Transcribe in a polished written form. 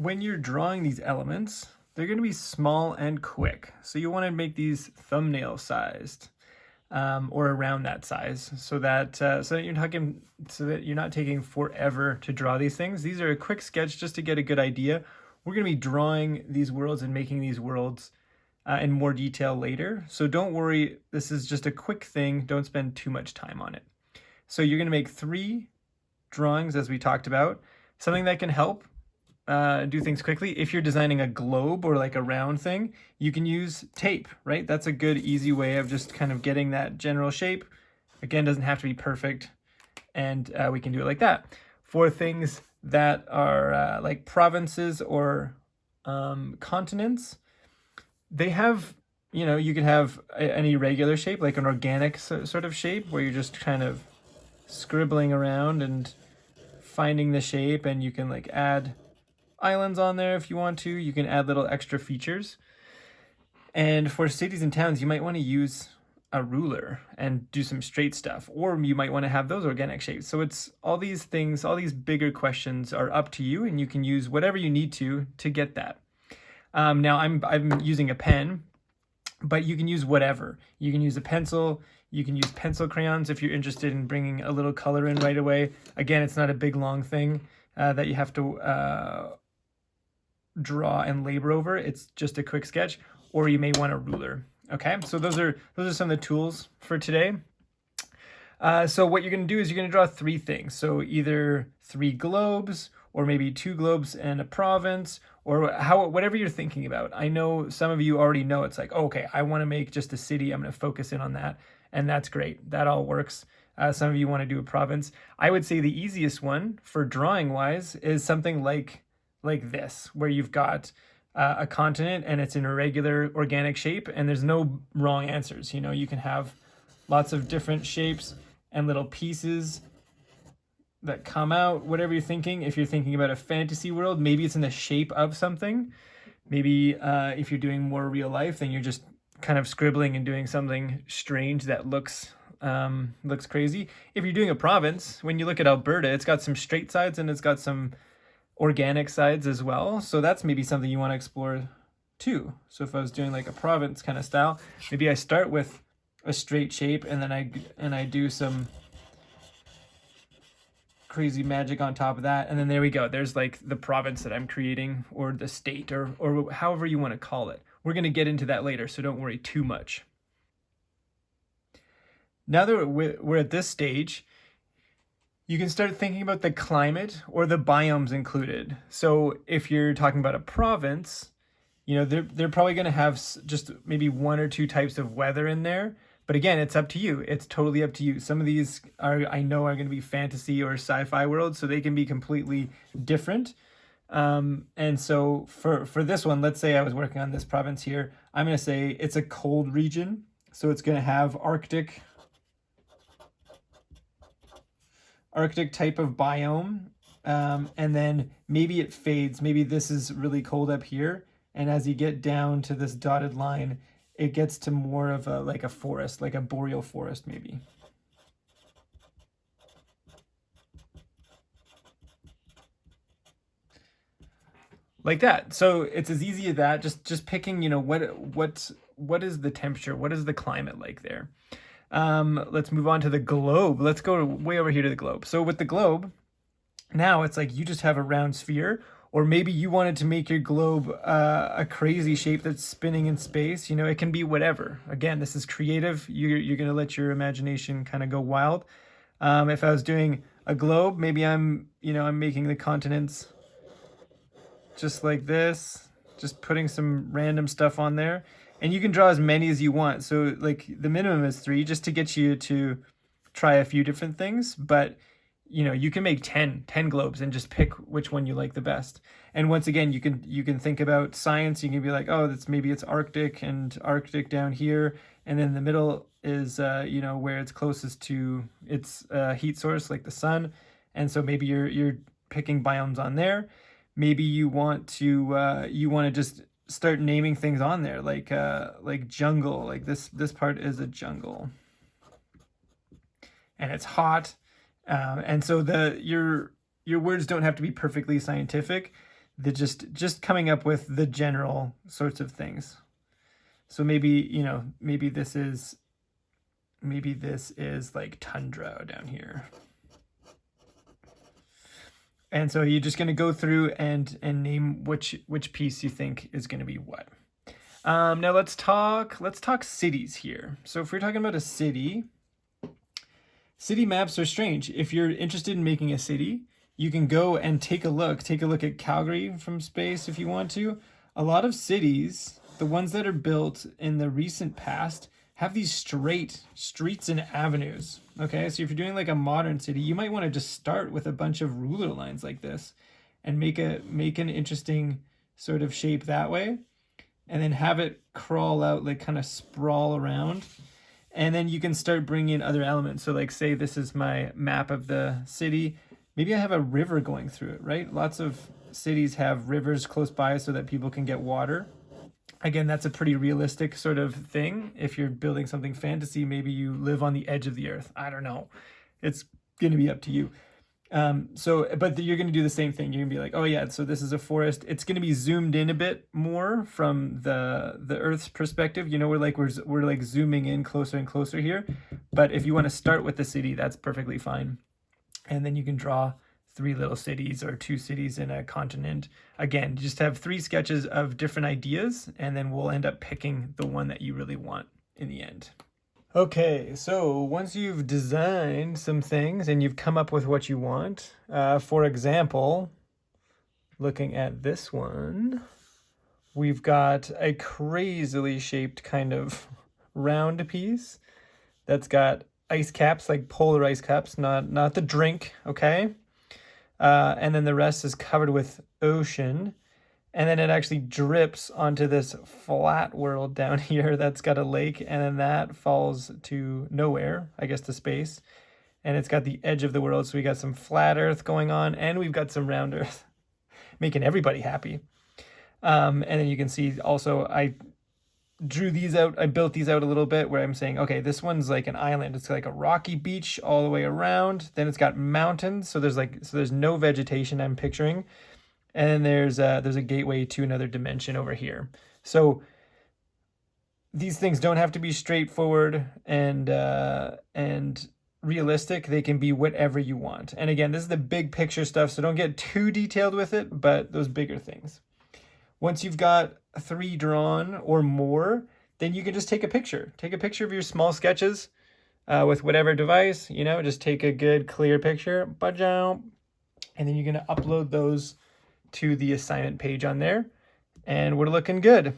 when you're drawing these elements, they're going to be small and quick. So you want to make these thumbnail sized, or around that size, so that you're not taking forever to draw these things. These are a quick sketch just to get a good idea. We're going to be drawing these worlds and making these worlds in more detail later. So don't worry, this is just a quick thing. Don't spend too much time on it. So you're going to make 3 drawings, as we talked about. Something that can help do things quickly. If you're designing a globe or like a round thing, you can use tape, right? That's a good, easy way of just kind of getting that general shape. Again, doesn't have to be perfect, and we can do it like that. For things that are like provinces or continents, they have, you can have an irregular shape, like an organic sort of shape, where you're just kind of scribbling around and finding the shape, and you can like add islands on there if you want to. You can add little extra features. And for cities and towns, you might want to use a ruler and do some straight stuff, or you might want to have those organic shapes. So it's all these things, all these bigger questions are up to you, and you can use whatever you need to get that. Now I'm using a pen, but you can use whatever. You can use a pencil. You can use pencil crayons if you're interested in bringing a little color in right away. Again, it's not a big long thing that you have to draw and labor over. It's just a quick sketch, or you may want a ruler. Okay, so those are some of the tools for today. So what you're going to do is you're going to draw 3 things. So either 3 globes, or maybe 2 globes and a province, or whatever you're thinking about. I know some of you already know it's like, okay, I want to make just a city. I'm going to focus in on that, and that's great. That all works. Some of you want to do a province. I would say the easiest one for drawing wise is something like this, where you've got a continent and it's an irregular organic shape, and there's no wrong answers. You can have lots of different shapes and little pieces that come out, whatever you're thinking. If you're thinking about a fantasy world, maybe it's in the shape of something. Maybe if you're doing more real life, then you're just kind of scribbling and doing something strange that looks crazy. If you're doing a province, when you look at Alberta, it's got some straight sides and it's got some organic sides as well. So that's maybe something you want to explore too. So if I was doing like a province kind of style, maybe I start with a straight shape, and then I do some crazy magic on top of that, and then there we go. There's like the province that I'm creating, or the state, or however you want to call it. We're going to get into that later, so don't worry too much. Now that we're at this stage, you can start thinking about the climate or the biomes included. So if you're talking about a province, they're probably going to have just maybe 1 or 2 types of weather in there. But again, it's up to you. It's totally up to you. Some of these I know are going to be fantasy or sci-fi worlds, so they can be completely different. And so for this one, let's say I was working on this province here. I'm going to say it's a cold region. So it's going to have Arctic type of biome. And then maybe it fades. Maybe this is really cold up here, and as you get down to this dotted line, it gets to more of like a forest, like a boreal forest maybe. Like that. So it's as easy as that. Just picking, what is the temperature? What is the climate like there? Let's move on to the globe. Let's go way over here to the globe. So with the globe, now it's like you just have a round sphere, or maybe you wanted to make your globe a crazy shape that's spinning in space. It can be whatever. Again, this is creative. You're going to let your imagination kind of go wild. If I was doing a globe, maybe I'm making the continents just like this, just putting some random stuff on there. And you can draw as many as you want. So like the minimum is 3, just to get you to try a few different things. But you can make 10 globes and just pick which one you like the best. And once again, you can think about science. You can be like, oh, it's Arctic, and Arctic down here, and then the middle is where it's closest to its heat source, like the sun. And so maybe you're picking biomes on there. Maybe you want to just start naming things on there, like jungle. Like this part is a jungle, and it's hot. And so your words don't have to be perfectly scientific. just coming up with the general sorts of things. So maybe, maybe this is like tundra down here. And so you're just going to go through and name which piece you think is going to be what. Now let's talk cities here. So if we're talking about a city maps are strange. If you're interested in making a city, you can go and take a look at Calgary from space if you want to. A lot of cities, the ones that are built in the recent past, have these straight streets and avenues. Okay, so if you're doing like a modern city, you might want to just start with a bunch of ruler lines like this and make an interesting sort of shape that way, and then have it crawl out, like kind of sprawl around. And then you can start bringing in other elements. So like, say this is my map of the city. Maybe I have a river going through it, right? Lots of cities have rivers close by so that people can get water. Again, that's a pretty realistic sort of thing. If you're building something fantasy, maybe you live on the edge of the earth. I don't know. It's going to be up to you. But you're going to do the same thing. You're going to be like, oh yeah, so this is a forest. It's going to be zoomed in a bit more from the Earth's perspective. We're like zooming in closer and closer here. But if you want to start with the city, that's perfectly fine. And then you can draw 3 little cities or 2 cities in a continent. Again, just have 3 sketches of different ideas, and then we'll end up picking the one that you really want in the end. Okay, so once you've designed some things and you've come up with what you want, for example, looking at this one, we've got a crazily shaped kind of round piece that's got ice caps, like polar ice caps, not the drink, okay? And then the rest is covered with ocean. And then it actually drips onto this flat world down here that's got a lake, and then that falls to nowhere, I guess to space. And it's got the edge of the world, so we got some flat earth going on, and we've got some round earth, making everybody happy. And then you can see also I drew these out, I built these out a little bit where I'm saying, okay, this one's like an island. It's like a rocky beach all the way around. Then it's got mountains, so there's no vegetation I'm picturing. And there's a gateway to another dimension over here. So these things don't have to be straightforward and realistic. They can be whatever you want. And again, this is the big picture stuff, so don't get too detailed with it, but those bigger things. Once you've got 3 drawn or more, then you can just take a picture. Take a picture of your small sketches with whatever device, just take a good clear picture, and then you're going to upload those to the assignment page on there, and we're looking good.